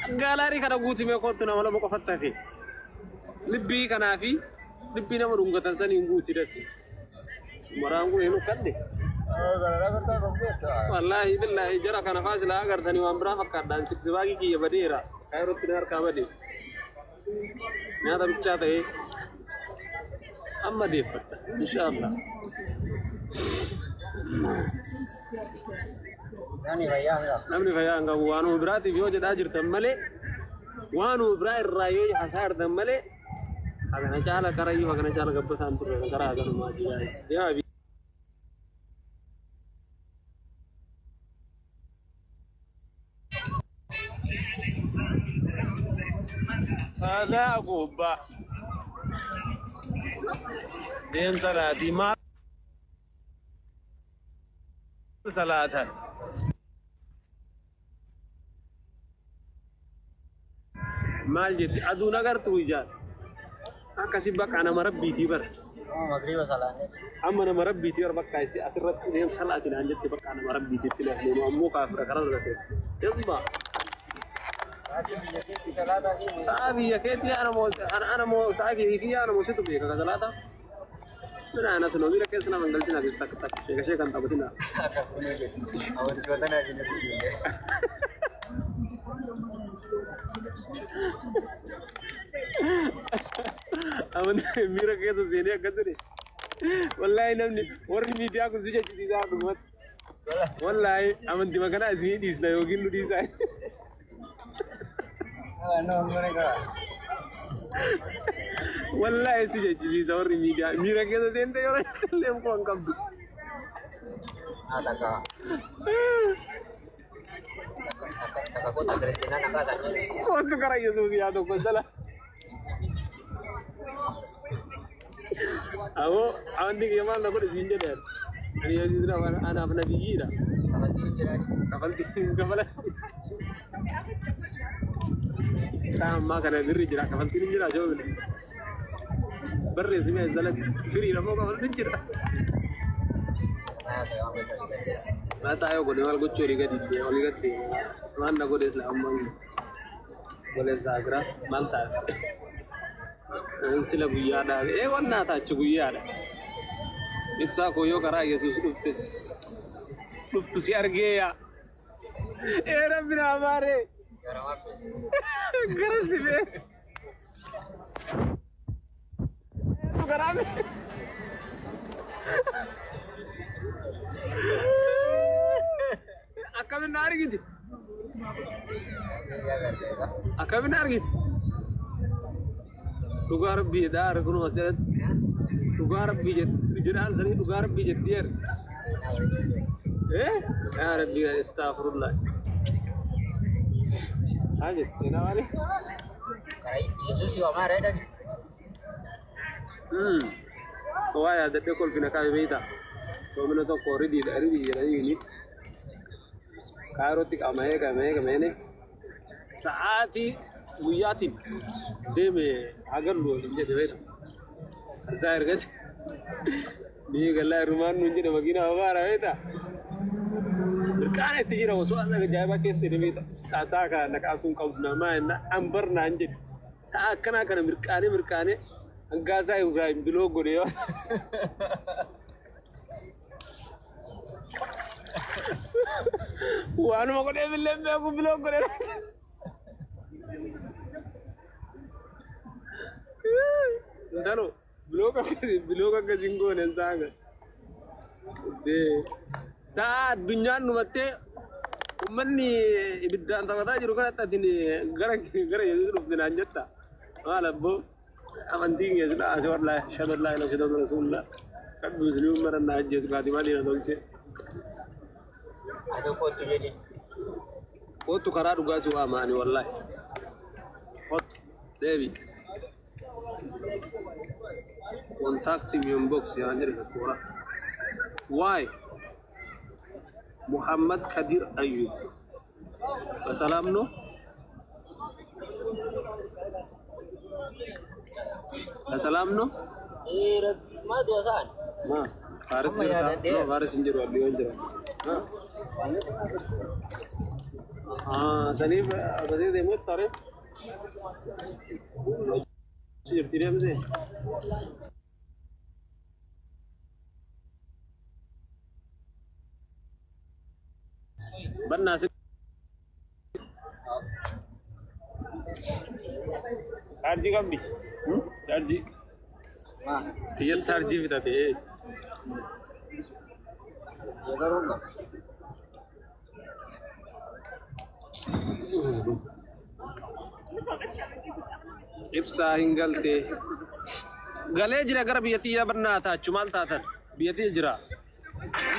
قالاري كنا قوتي ما كنت نملا مقفتها في لبي كنا في لبي نمر ونقطع سنين قوتي ده مرانغو هنا كده والله بالله جرى كنا فاصل أقدر ثاني وامبرا فكر دان سكس باقي كي يبديرا خير التنار كامدي نهذا بتشاته إيه أما دي فتة إن شاء الله نمني فيا أنك وانو براتي في وجه أجر تملي وانو براي الرايو حسار تملي هذا نجعل كرايو هذا نجعل قبضان ترى كرا هذا ما جايز يا أبي هذا أبوبا دين صلاتي ما صلاتها مال جت أدونا كر تويجا أكاسيبك أنا مربي تيبر مغرب صلاة أما أنا مربي تيبر بكايسي أسرت دين صلاتي لانجت تبك أنا مربي تيبر لأنه أمو كافر كرر ذاته يزبا سابي يكيتي أنا مو ساكي هيكي أنا مو ستو بيكا كذلاتا من أنا تنوبي لك إسنا من قلتنا بيستك تك شيء كان تبتنا أول شيء بدنا نجيب أمن ميرا كيسو سينيا كسري والله نمني ورني ميديا كنت سيجا جديدا أقول والله أمن دي مكان أزمي ديسنا يوكين لو ديساي والله سيجا جديدا ورني ميديا ميرا كيسو سينتا يورا تلهم كون كبدو Quanto cara Jesus ya do kozala Aku andi ke mana ko sinje der ani ya dira ana apna bigira kafal sama kana birri jira kafal tin jira jo barre sime zalat firi ramo kafal tin jira masa ayo gode wal gochori gadi de wal gadi manna gode islam mangi gole zagra malta sila guyada e wonna ta ci guyada ipsa ko yo kara yesus duftu si argeya e rabbina amare garasti be garame Akabe nari gitu. Akabe nari gitu. Tugar bidar kuno masjid. Tugar bijet, bijiran seni tugar bijet biar. Ya Rabbi astagfirullah. Aja sini wali. Yesus yo amare tadi. Wah ya tapi kalau pina kabe beda. So mana tu kori di ini. Karo tik amai ne saati wiyatin deme agar lo inje dewe zair gas ni galla ruman nunje de magina awara weta berkane tijira wasu asa ga jaba ke se dewe sasa ka na kasun kaudna ma na ambar na anje sa kana mirkane an gaza Ibrahim bilogo de yo Wanu mau kau ambil lembe aku bilang kau dah. Entahlah, bilang kau jinggo nentang. Deh, saat dunia nu mati, umat ni ibida antara kita jadi kan tadi ni gara jadi terus dinanjat tak. Malah bu, aman tinggi sudah asyik lah, syahadat lah, syahadat Rasulullah. Kan muslim mana najis berarti mana dia dongce. Ada foto jadi. Foto karadu gasu amani wallahi. Foto Devi. Contact me inbox ya anjir kura. Why? Muhammad Kadir Ayub. Assalam no. Assalam no. Ma dosan. Ma. Faris sirta. No Faris injir wali anjir. سليم بدي دي مو طريق جبتي لي مزين بنا चार्जी कब भी चार्जी हाँ ये चार्जी भी था ये करूँगा इब्सा हिंगलते गले जरा अगर बियती या बनना था चुमाल था बियती जरा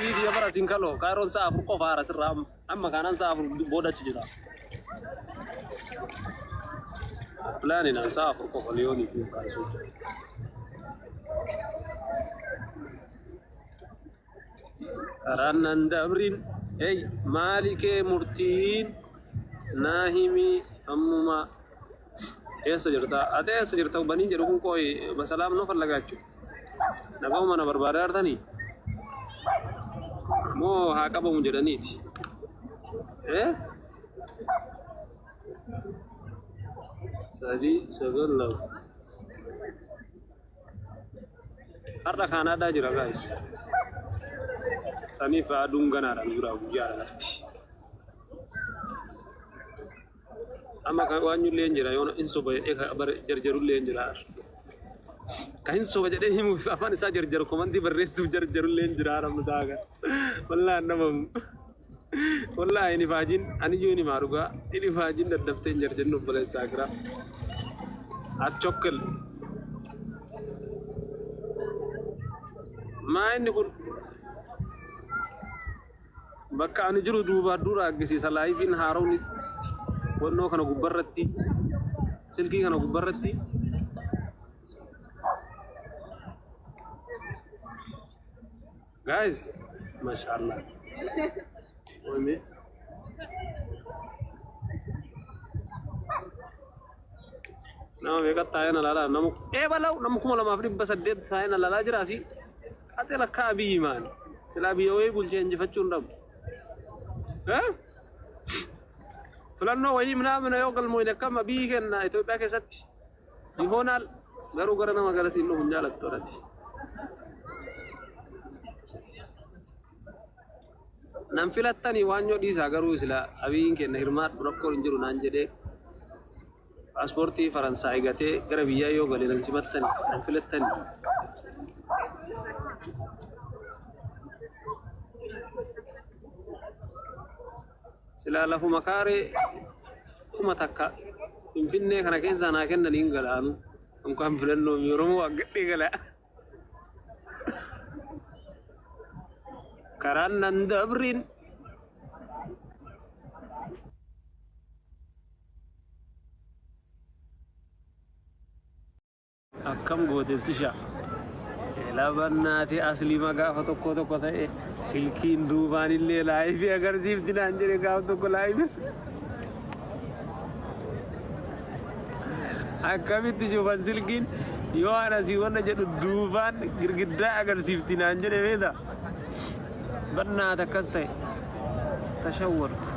ये dia bara singkalo karon sa afur ko fara siram amma kanan sa afur boda jira plani na sa afur ko leoni fi kan so ranan dabrin hey malike murtin nahimi ammuma esa jirta ade esa jirta bani jiru kun koy masalam no fallagachu nagaw mana barbadar tani mo hakaba mujadaniti sadi segelau harda kana da jira guys sani fa dungana da lura guja lafti amma kan wanyu lenjira yona inso bay e ka bar jarjaru lenjira kahin so bajade himu afan sa jarjar ko mandi barresu jarjaru lenjira ram daga wallahi annabam wallahi ini fajin ani joni maruga ini fajin da dafte jarjar no bale sagra a chokkel ma inni kun bakka ani juru duba dura gisi salai bin haruni wonno kana gubbarratti silki kana gubbarratti guys mashallah wame na vega tayana lala namu balau namu kuma lama afri basadde tayana lala jirasi atela kabi iman silabi yoy bulje enje faccundam فلانو وهي من يوقل موينة كم بيجن إثيوبيا كسات يهونال غرو غرنا ما غرس إنه منجال التوراتي نمفيلات تاني وانجو دي ساغرو إسلا أبين كنا هرمات بركول إنجرو نانجده باسبورتي فرنسا إيغاتي غربيا يوغل لنسيبات تاني نمفيلات تاني sila lafu makare kuma takka infinne kana kenza na kenna lingalaanu on kam filanno mi romo agde gala karan nandabrin akam godem sisha labannati asli maga tokko tokko ta'e silkiin duubaan illee laayifii agarsiifti naan jedhe gaaf tokko laayifii akkamitti shufan silkiin yoo ana si wanna jedhu duubaan girgiddaa agarsiifti naan jedhe beeta bannaat akkas ta'e tashawwartu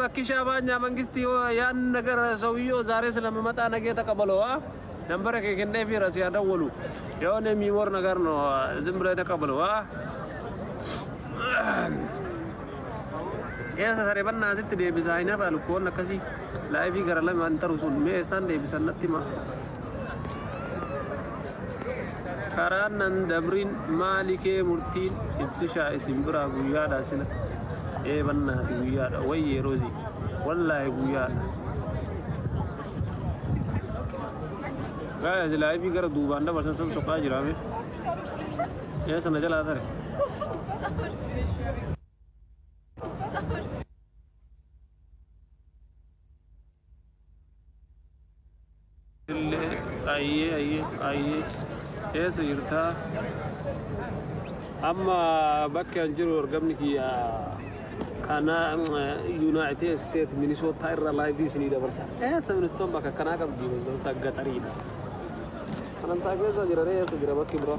bakki shaabaanyaa mangistii yaan nagara ሰውየው ዛሬ ስለምመጣ ነገ ተቀበለው نمبر كي كنا في راسي هذا ولو يوم ميمور نكارنو زمبرة تقبلوا يا ساري بنا هذا تدي بزاينا بالكون نكسي لا يبي كرلا ما أنت رسول ميسان دي بسان نتيما كاران نندبرين مالك مرتين إبتشا إسمبرا غويا داسنا إيه بنا غويا ويا روزي والله غويا guys live ही कर दूबांडा वर्षन सब सुखा जिरा में ये समझ ला सर आइए आइए आइए ये सही था أما بكر جرور قبل كيا كان يونايتد ستيت مينيسوتا إيرا لايف بيسني ده برسا سمنستون بكا كنا قبل جيمس ده تقطرينا أنا مسافر زاجر رأي سجرا بكي برا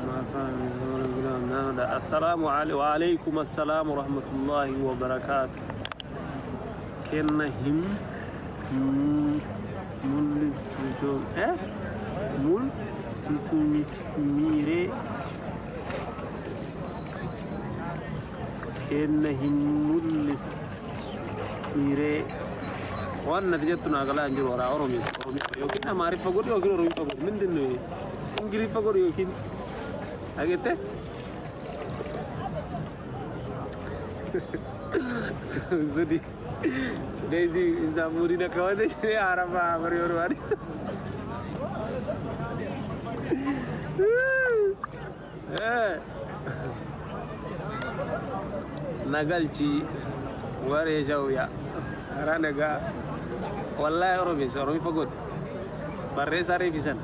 ما السلام عليكم وعليكم السلام ورحمة الله وبركاته كنهم مول ستوجون مول ستوميت ميري كنهم مول ميري وانا تجتنا قلا انجر ورا اوروميس يمكن ما اعرف اقول يمكن اورومي اقول من دنو انجري فقول يمكن اجته سودي سودي زاموري نكوانه شيء عرفا مريور واري نقلتي واري جويا رانغا والله اورومي فقول بري ساري بيسن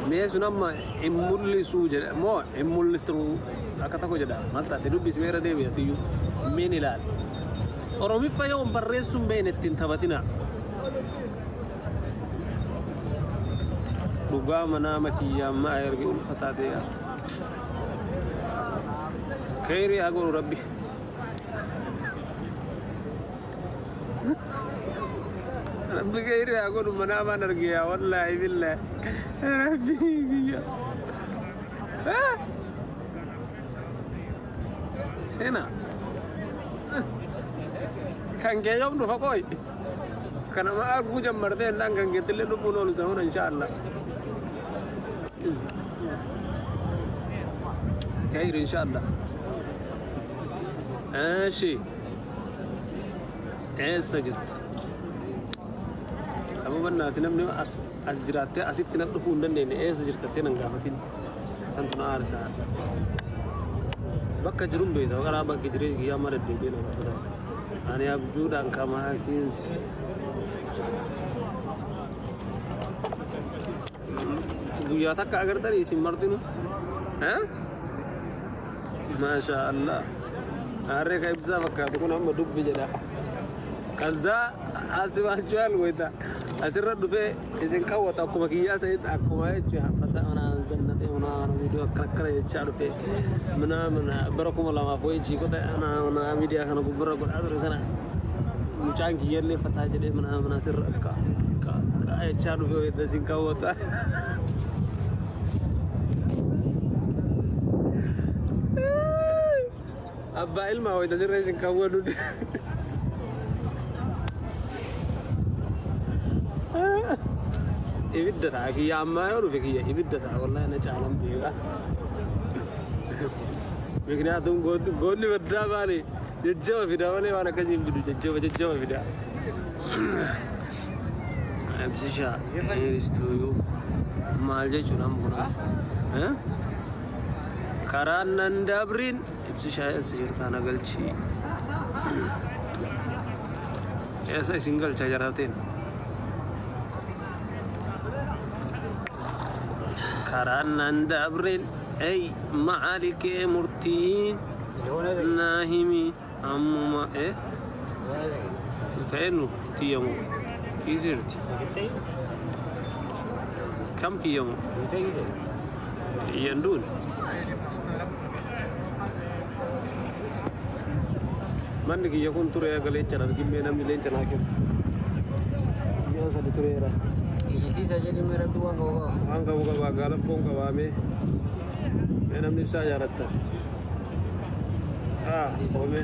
ميسو نما امولي سوجا مو امولي سترو akata ko jada malta te dubbi smera de be tiyu menilal oromi pa yom barre sumbe netin tabatina duga mana makiya ma ayargi ulfata de ya khairi agoro rabbi rabbi khairi agoro mana ma nargiya wallahi billahi rabbi ya Sena kan ke yom do fakoy kana ma agu jam marde ndang kan getele do bulolu sawon inshallah khair inshallah ماشي سجدت ابو بنات نمني اسجرات اسيت ندفو ندن سجدت تنن غافتين سنتنا ارسا بكا جرم بيدا ولا بكا جري يا مرد دي له انا ابجود ان كما كينز يا تك اگر تري سمرتنو ها ما شاء الله اره كيبزا بكا تكون ام دب جدا كذا اسوا جوال ويتا اسر دبه اسن كوتا كما كيا سيد اكما يجي فتا انا زنته انا فيديو كركر يچارو في من بركم الله ما فوي جي كتا انا ميديا كان غبر غد ادر سنا مچان كيرلي فتا جدي من سر كا يچارو في دسن كوتا أبا إلما هو يدزر رئيسين كوادو إبدتا كي ياما يورو فيكي إبدتا والله أنا جعلم بيغا مكنياتهم قولي بدأ بالي ججوا في داولي وانا كزيم جدو ججوا في دا أبسيشا إيرستويو مالجي چونام كنا كاران نندابرين Saya sejarah nagal ci. Saya single cajar hatin. Karananda abrin, ay maalik murtiin, nahimi amma Kainu tiyamu, kisirti. Kam kiyamu? Yandun. Man ki yakun ture agale chana ki mena milen chana ke ya sa ture ra isi saja di mera tu anga uga gala fonga wa me mena mi sa ya ratta ome